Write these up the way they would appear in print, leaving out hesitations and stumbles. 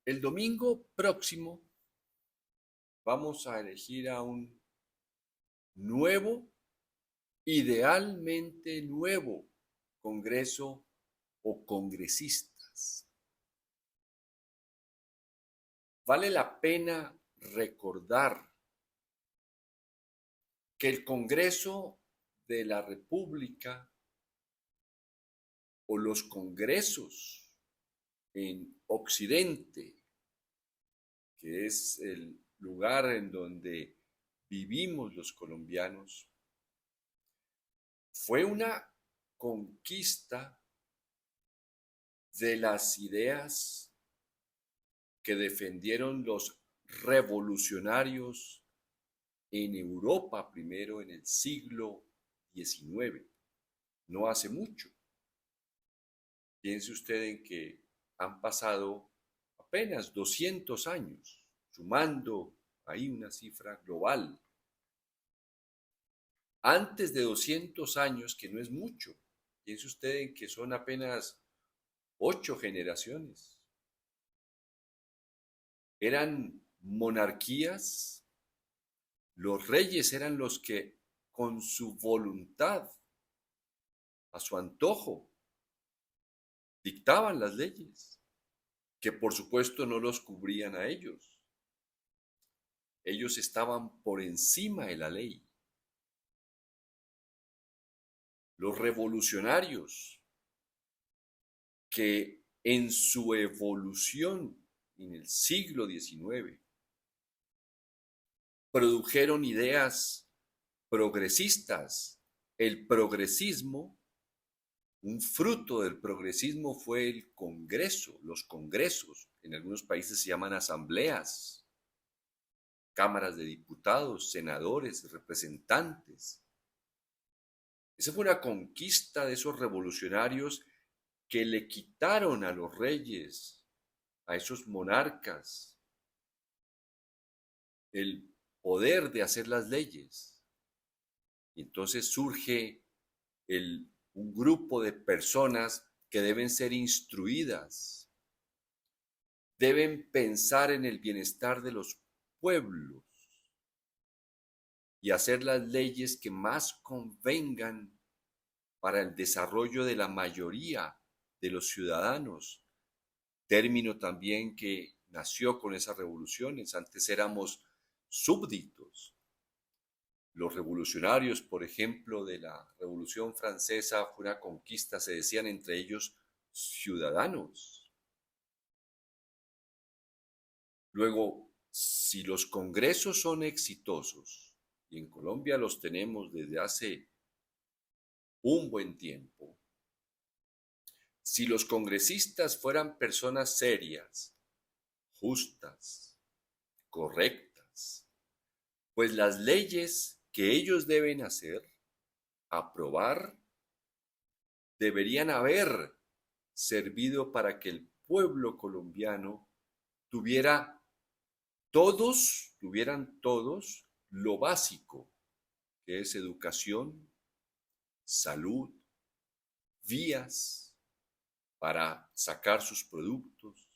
El domingo próximo vamos a elegir a un nuevo, idealmente nuevo Congreso o congresistas. Vale la pena recordar que el Congreso de la República o los congresos en Occidente, que es el lugar en donde vivimos los colombianos, fue una conquista de las ideas que defendieron los revolucionarios en Europa primero en el siglo XIX, no hace mucho. Piense usted en que han pasado apenas 200 años, sumando ahí una cifra global. Antes de 200 años, que no es mucho, piense usted en que son apenas 8 generaciones. Eran monarquías, los reyes eran los que con su voluntad, a su antojo, dictaban las leyes, que por supuesto no los cubrían a ellos. Ellos estaban por encima de la ley. Los revolucionarios que en su evolución en el siglo XIX produjeron ideas progresistas. El progresismo, un fruto del progresismo fue el Congreso, los congresos. En algunos países se llaman asambleas, cámaras de diputados, senadores, representantes. Esa fue una conquista de esos revolucionarios que le quitaron a los reyes, a esos monarcas, el poder de hacer las leyes. Y entonces surge un grupo de personas que deben ser instruidas, deben pensar en el bienestar de los pueblos y hacer las leyes que más convengan para el desarrollo de la mayoría de los ciudadanos, término también que nació con esas revoluciones. Antes éramos súbditos. Los revolucionarios, por ejemplo, de la Revolución Francesa fue una conquista, se decían entre ellos ciudadanos. Luego, si los congresos son exitosos, y en Colombia los tenemos desde hace un buen tiempo, si los congresistas fueran personas serias, justas, correctas, pues las leyes que ellos deben hacer, aprobar, deberían haber servido para que el pueblo colombiano tuvieran todos lo básico, que es educación, salud, vías para sacar sus productos,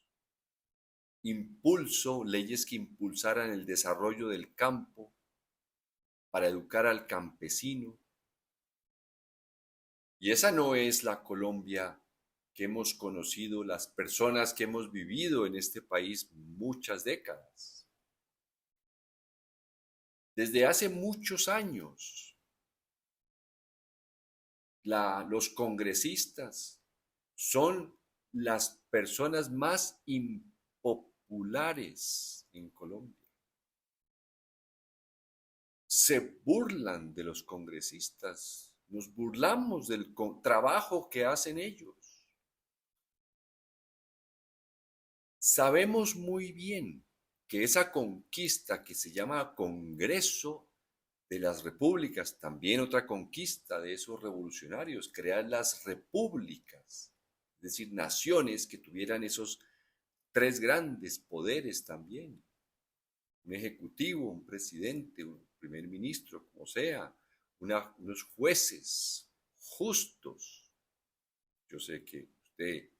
leyes que impulsaran el desarrollo del campo, para educar al campesino. Y esa no es la Colombia que hemos conocido las personas que hemos vivido en este país muchas décadas. Desde hace muchos años, los congresistas son las personas más impopulares en Colombia. Se burlan de los congresistas, nos burlamos del trabajo que hacen ellos. Sabemos muy bien que esa conquista que se llama Congreso de las Repúblicas, también otra conquista de esos revolucionarios, crear las repúblicas, es decir, naciones que tuvieran esos tres grandes poderes también, un ejecutivo, un presidente, un primer ministro, como sea, unos jueces justos. Yo sé que usted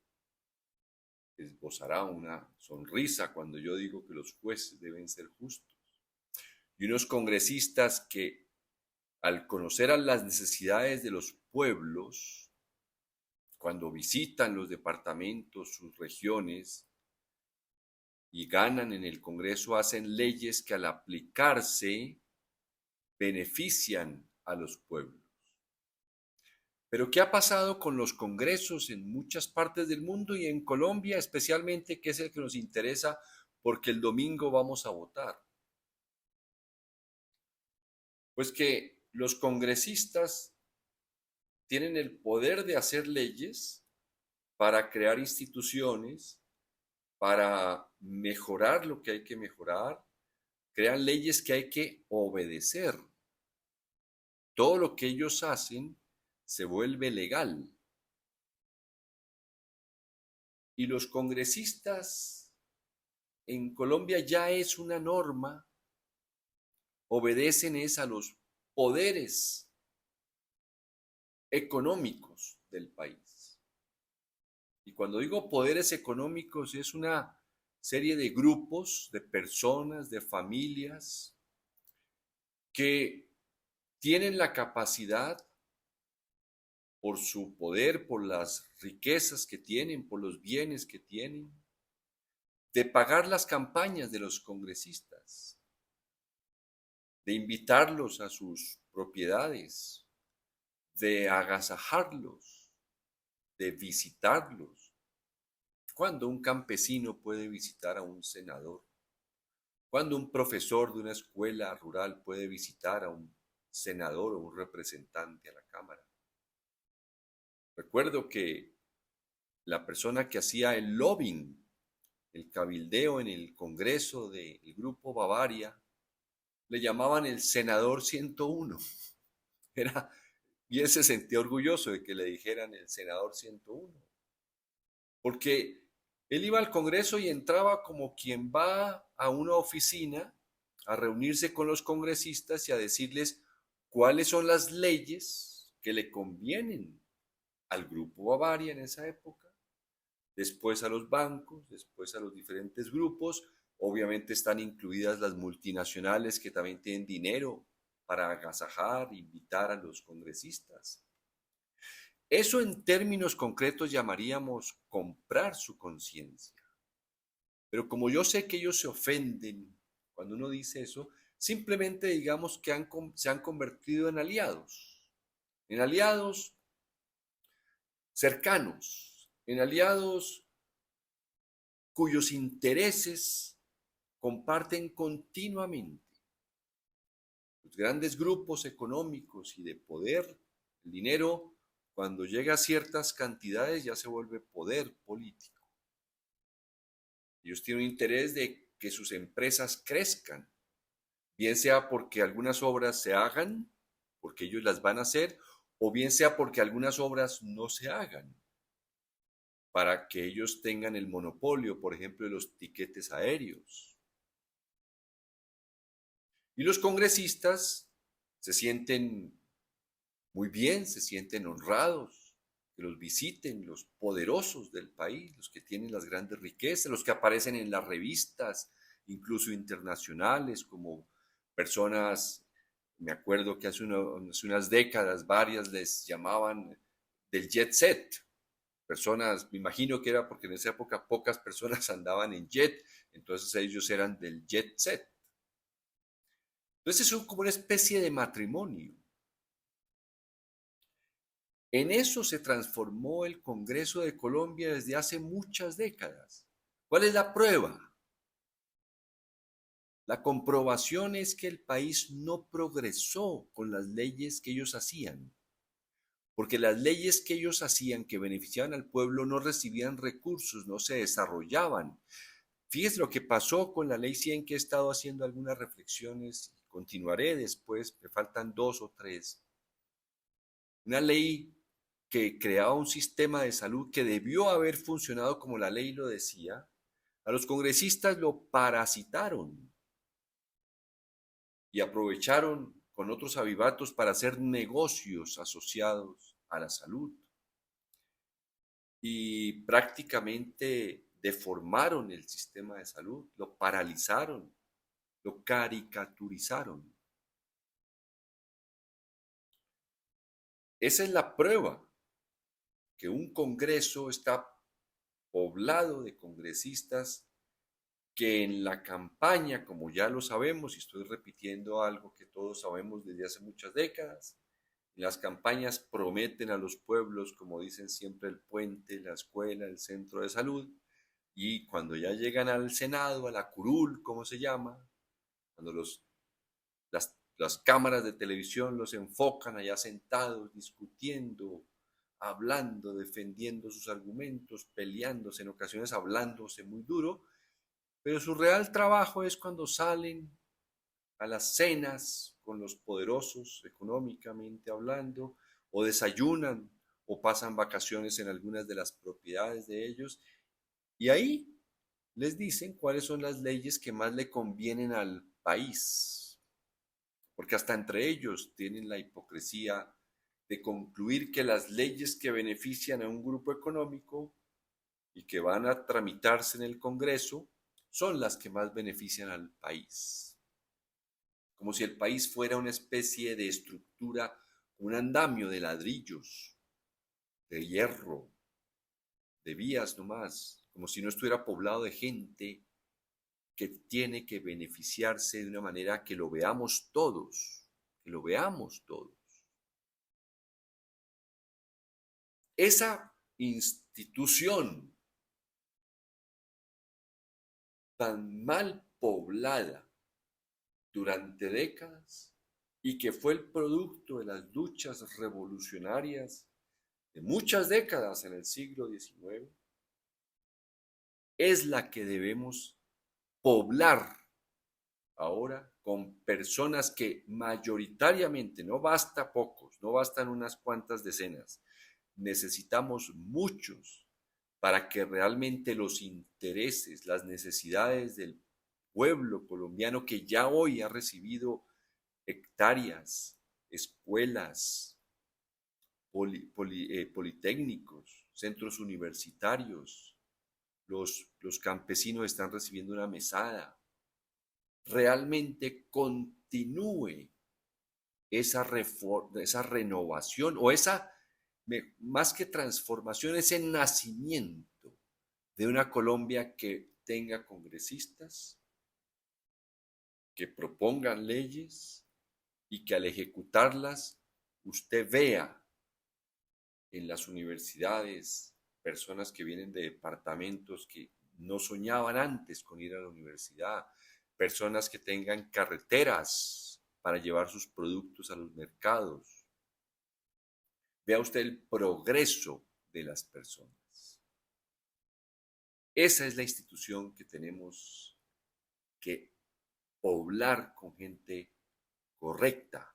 esbozará una sonrisa cuando yo digo que los jueces deben ser justos. Y unos congresistas que, al conocer a las necesidades de los pueblos, cuando visitan los departamentos, sus regiones, y ganan en el Congreso, hacen leyes que al aplicarse benefician a los pueblos. Pero ¿qué ha pasado con los congresos en muchas partes del mundo y en Colombia especialmente, que es el que nos interesa porque el domingo vamos a votar? Pues que los congresistas tienen el poder de hacer leyes para crear instituciones, para mejorar lo que hay que mejorar, crean leyes que hay que obedecer. Todo lo que ellos hacen se vuelve legal. Y los congresistas en Colombia ya es una norma, obedecen es a los poderes económicos del país. Y cuando digo poderes económicos es una serie de grupos, de personas, de familias que tienen la capacidad, por su poder, por las riquezas que tienen, por los bienes que tienen, de pagar las campañas de los congresistas, de invitarlos a sus propiedades, de agasajarlos, de visitarlos. ¿Cuándo un campesino puede visitar a un senador? ¿Cuándo un profesor de una escuela rural puede visitar a un senador o un representante a la Cámara? Recuerdo que la persona que hacía el lobbying, el cabildeo en el Congreso del Grupo Bavaria, le llamaban el senador 101. Era, y él se sentía orgulloso de que le dijeran el senador 101, porque él iba al Congreso y entraba como quien va a una oficina a reunirse con los congresistas y a decirles cuáles son las leyes que le convienen al Grupo Bavaria en esa época, después a los bancos, después a los diferentes grupos. Obviamente están incluidas las multinacionales que también tienen dinero para agasajar, invitar a los congresistas. Eso en términos concretos llamaríamos comprar su conciencia. Pero como yo sé que ellos se ofenden cuando uno dice eso, simplemente digamos que se han convertido en aliados cercanos, en aliados cuyos intereses comparten continuamente. Los grandes grupos económicos y de poder, el dinero, cuando llega a ciertas cantidades ya se vuelve poder político. Ellos tienen un interés de que sus empresas crezcan, bien sea porque algunas obras se hagan, porque ellos las van a hacer, o bien sea porque algunas obras no se hagan, para que ellos tengan el monopolio, por ejemplo, de los tiquetes aéreos. Y los congresistas se sienten muy bien, se sienten honrados, que los visiten los poderosos del país, los que tienen las grandes riquezas, los que aparecen en las revistas, incluso internacionales, como personas, me acuerdo que hace unas décadas varias les llamaban del jet set. Personas, me imagino que era porque en esa época pocas personas andaban en jet, entonces ellos eran del jet set. Entonces es como una especie de matrimonio. En eso se transformó el Congreso de Colombia desde hace muchas décadas. ¿Cuál es la prueba? La comprobación es que el país no progresó con las leyes que ellos hacían, porque las leyes que ellos hacían que beneficiaban al pueblo no recibían recursos, no se desarrollaban. Fíjese lo que pasó con la Ley 100, que he estado haciendo algunas reflexiones y continuaré después, me faltan 2 o 3. Una ley que creaba un sistema de salud que debió haber funcionado como la ley lo decía, a los congresistas lo parasitaron y aprovecharon con otros avivatos para hacer negocios asociados a la salud. Y prácticamente deformaron el sistema de salud, lo paralizaron, lo caricaturizaron. Esa es la prueba que un Congreso está poblado de congresistas que en la campaña, como ya lo sabemos, y estoy repitiendo algo que todos sabemos desde hace muchas décadas, en las campañas prometen a los pueblos, como dicen siempre, el puente, la escuela, el centro de salud, y cuando ya llegan al Senado, a la curul, como se llama, cuando las cámaras de televisión los enfocan allá sentados, discutiendo, hablando, defendiendo sus argumentos, peleándose, en ocasiones hablándose muy duro, pero su real trabajo es cuando salen a las cenas con los poderosos económicamente hablando, o desayunan o pasan vacaciones en algunas de las propiedades de ellos, y ahí les dicen cuáles son las leyes que más le convienen al país, porque hasta entre ellos tienen la hipocresía de concluir que las leyes que benefician a un grupo económico y que van a tramitarse en el Congreso son las que más benefician al país. Como si el país fuera una especie de estructura, un andamio de ladrillos, de hierro, de vías nomás, como si no estuviera poblado de gente que tiene que beneficiarse de una manera que lo veamos todos, que lo veamos todos. Esa institución tan mal poblada durante décadas y que fue el producto de las luchas revolucionarias de muchas décadas en el siglo XIX, es la que debemos poblar ahora con personas que mayoritariamente, no basta pocos, no bastan unas cuantas decenas, necesitamos muchos para que realmente los intereses, las necesidades del pueblo colombiano que ya hoy ha recibido hectáreas, escuelas, politécnicos, centros universitarios, los campesinos están recibiendo una mesada, realmente continúe esa renovación o esa, más que transformación, ese nacimiento de una Colombia que tenga congresistas, que propongan leyes y que al ejecutarlas usted vea en las universidades personas que vienen de departamentos que no soñaban antes con ir a la universidad, personas que tengan carreteras para llevar sus productos a los mercados. Vea usted el progreso de las personas. Esa es la institución que tenemos que poblar con gente correcta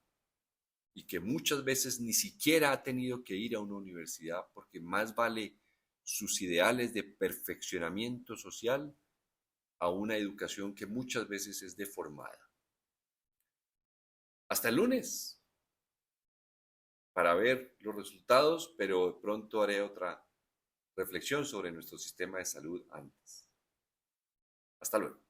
y que muchas veces ni siquiera ha tenido que ir a una universidad porque más vale sus ideales de perfeccionamiento social a una educación que muchas veces es deformada. Hasta el lunes para ver los resultados, pero pronto haré otra reflexión sobre nuestro sistema de salud antes. Hasta luego.